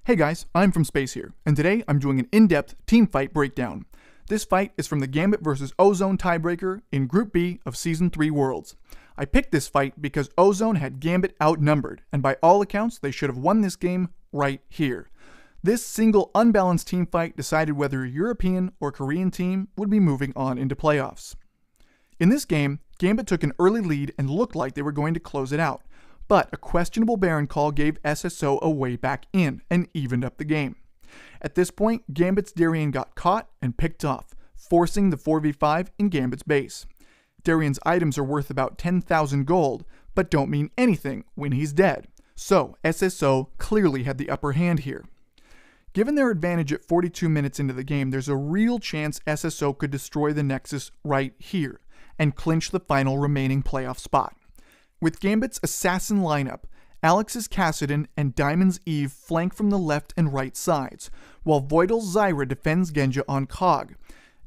Hey guys, I'm from Space here, and today I'm doing an in-depth team fight breakdown. This fight is from the Gambit vs Ozone Tiebreaker in Group B of Season 3 Worlds. I picked this fight because Ozone had Gambit outnumbered, and by all accounts they should have won this game right here. This single unbalanced team fight decided whether a European or Korean team would be moving on into playoffs. In this game, Gambit took an early lead and looked like they were going to close it out, but a questionable Baron call gave SSO a way back in and evened up the game. At this point, Gambit's Darien got caught and picked off, forcing the 4v5 in Gambit's base. Darien's items are worth about 10,000 gold, but don't mean anything when he's dead, so SSO clearly had the upper hand here. Given their advantage at 42 minutes into the game, there's a real chance SSO could destroy the Nexus right here and clinch the final remaining playoff spot. With Gambit's assassin lineup, Alex's Kassadin and Diamond's Eve flank from the left and right sides, while Voidal's Zyra defends Genja on Cog.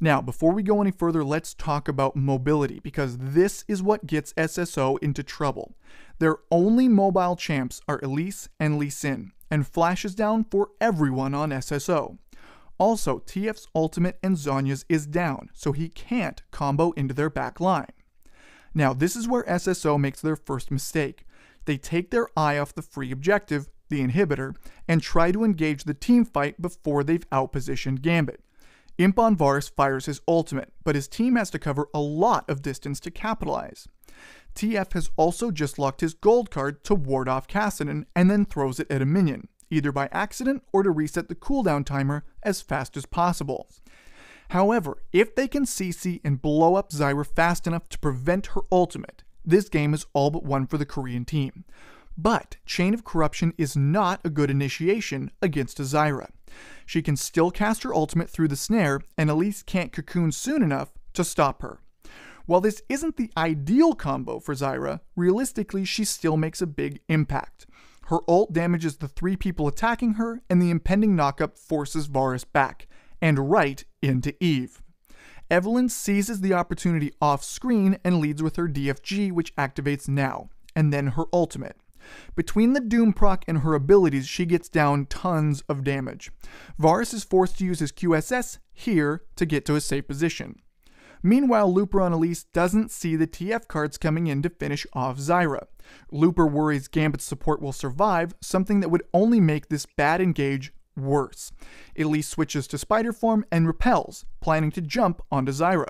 Now, before we go any further, let's talk about mobility, because this is what gets SSO into trouble. Their only mobile champs are Elise and Lee Sin, and Flash is down for everyone on SSO. Also, TF's ultimate and Zhonya's is down, so he can't combo into their back line. Now, this is where SSO makes their first mistake. They take their eye off the free objective, the inhibitor, and try to engage the team fight before they've outpositioned Gambit. Imp on Varus fires his ultimate, but his team has to cover a lot of distance to capitalize. TF has also just locked his gold card to ward off Kassadin and then throws it at a minion, either by accident or to reset the cooldown timer as fast as possible. However, if they can CC and blow up Zyra fast enough to prevent her ultimate, this game is all but won for the Korean team. But Chain of Corruption is not a good initiation against a Zyra. She can still cast her ultimate through the snare, and Elise can't cocoon soon enough to stop her. While this isn't the ideal combo for Zyra, realistically she still makes a big impact. Her ult damages the 3 people attacking her, and the impending knockup forces Varus back, and right into Eve. Evelyn seizes the opportunity off screen and leads with her DFG, which activates now, and then her ultimate. Between the Doom proc and her abilities, she gets down tons of damage. Varus is forced to use his QSS here to get to a safe position. Meanwhile, Looper on Elise doesn't see the TF cards coming in to finish off Zyra. Looper worries Gambit's support will survive, something that would only make this bad engage worse. Elise switches to spider form and repels, planning to jump onto Zyra.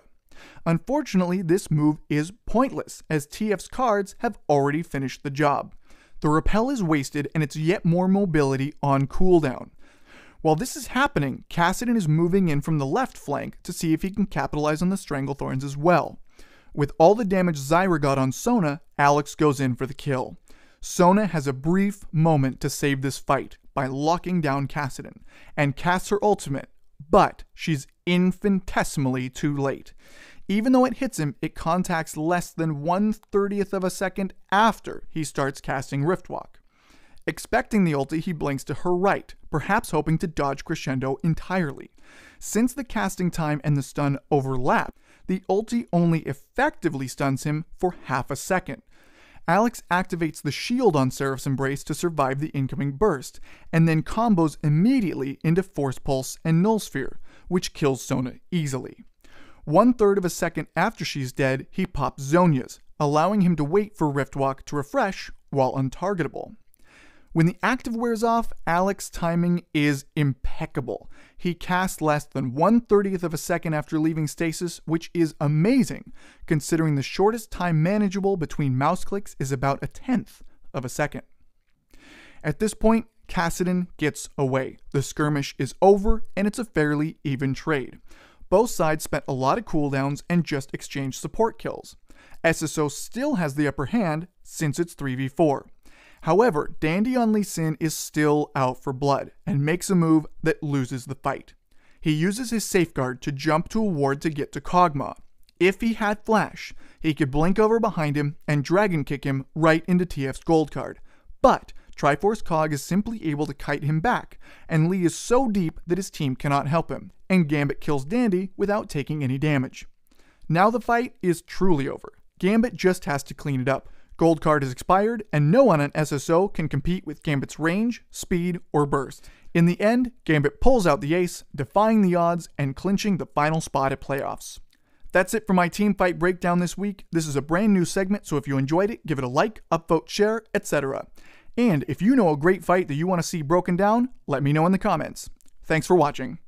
Unfortunately, this move is pointless, as TF's cards have already finished the job. The repel is wasted, and it's yet more mobility on cooldown. While this is happening, Kassadin is moving in from the left flank to see if he can capitalize on the Stranglethorns as well. With all the damage Zyra got on Sona, Alex goes in for the kill. Sona has a brief moment to save this fight by locking down Kassadin, and casts her ultimate, but she's infinitesimally too late. Even though it hits him, it contacts less than 1/30th of a second after he starts casting Riftwalk. Expecting the ulti, he blinks to her right, perhaps hoping to dodge Crescendo entirely. Since the casting time and the stun overlap, the ulti only effectively stuns him for half a second. Alex activates the shield on Seraph's Embrace to survive the incoming burst, and then combos immediately into Force Pulse and Null Sphere, which kills Sona easily. 1/3 of a second after she's dead, he pops Zhonya's, allowing him to wait for Riftwalk to refresh while untargetable. When the active wears off, Alex's timing is impeccable. He casts less than 1/30th of a second after leaving stasis, which is amazing, considering the shortest time manageable between mouse clicks is about 1/10 of a second. At this point, Kassadin gets away. The skirmish is over, and it's a fairly even trade. Both sides spent a lot of cooldowns and just exchanged support kills. SSO still has the upper hand since it's 3v4. However, Dandy on Lee Sin is still out for blood and makes a move that loses the fight. He uses his safeguard to jump to a ward to get to Kog'Maw. If he had flash, he could blink over behind him and dragon kick him right into TF's gold card. But Triforce Cog is simply able to kite him back, and Lee is so deep that his team cannot help him, and Gambit kills Dandy without taking any damage. Now the fight is truly over. Gambit just has to clean it up. Gold card is expired, and no one on SSO can compete with Gambit's range, speed, or burst. In the end, Gambit pulls out the ace, defying the odds and clinching the final spot at playoffs. That's it for my team fight breakdown this week. This is a brand new segment, so if you enjoyed it, give it a like, upvote, share, etc. And if you know a great fight that you want to see broken down, let me know in the comments. Thanks for watching.